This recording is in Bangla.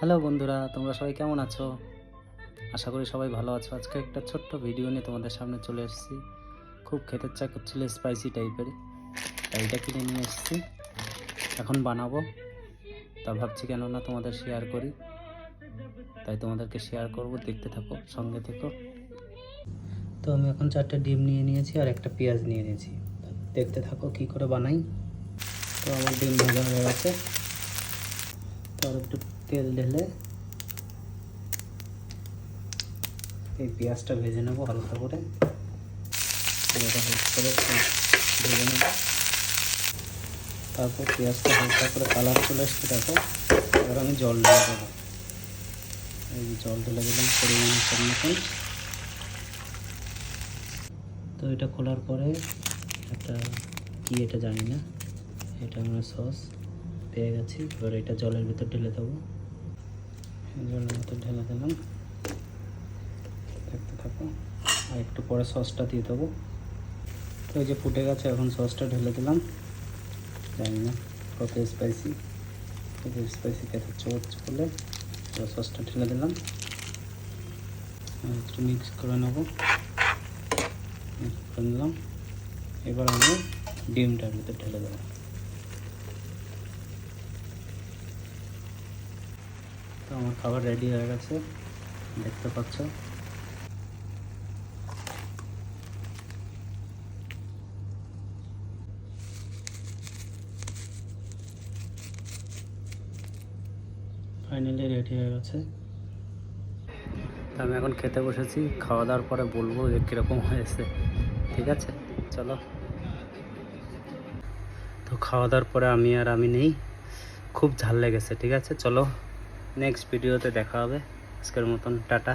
হ্যালো বন্ধুরা, তোমরা সবাই কেমন আছো? আশা করি সবাই ভালো আছো। আজকে একটা ছোট্ট ভিডিও নিয়ে তোমাদের সামনে চলে এসেছি। খুব খেতে ইচ্ছা করছিল স্পাইসি টাইপের, তাই এটা কিনে নিয়ে এসেছি। এখন বানাবো, তা ভাবছি কেন না তোমাদের শেয়ার করি, তাই তোমাদেরকে শেয়ার করব। দেখতে থাকো, সঙ্গে থেকো। তো আমি এখন 4টে ডিম নিয়ে নিয়েছি আর একটা পেঁয়াজ নিয়ে নিয়েছি। দেখতে থাকো কি করে বানাই। তো আমার ডিম ভাজা হয়ে গেছে, তো আর একটু তেল ঢেলে এই পেঁয়াজটা ভেজে নেবো হালকা করে। হালকা করে ভেজে নেব। তারপর পেঁয়াজটা হালকা করে কালার চলে আসছে, দেখো। এবার আমি জল ঢেলে দেবো। এই জল ঢেলে দিলাম পরিমাণ মতন। তো এটা খোলার পরে একটা কি, এটা জানি না, এটা আমরা সস পেয়ে গেছি। এবার এটা জলের ভিতর ঢেলে দেবো। জলের ভিতর ঢেলে দিলাম, দেখতে থাকো। আর একটু পরে সসটা দিয়ে দেবো। তো এই যে ফুটে গেছে, এখন সসটা ঢেলে দিলাম। জানি না কত স্পাইসি, স্পাইসি খেতে ইচ্ছে করছে বলে সসটা ঢেলে দিলাম। একটু মিক্স করে নেবো, মিক্স করে নিলাম। এবার আমি ডিমটার ভিতরে ঢেলে দেবো। তো আমার খাবার রেডি হয়ে গেছে, দেখতে পাচ্ছ। ফাইনালি রেডি হয়ে গেছে। আমি এখন খেতে বসেছি, খাওয়া দাওয়ার পরে বলবো যে কীরকম হয়েছে। ঠিক আছে, চলো। তো খাওয়া দাওয়ার পরে আমি নেই, খুব ঝাল লেগেছে। ঠিক আছে, চলো নেক্সট ভিডিওতে দেখা হবে। আজকের মতন টাটা।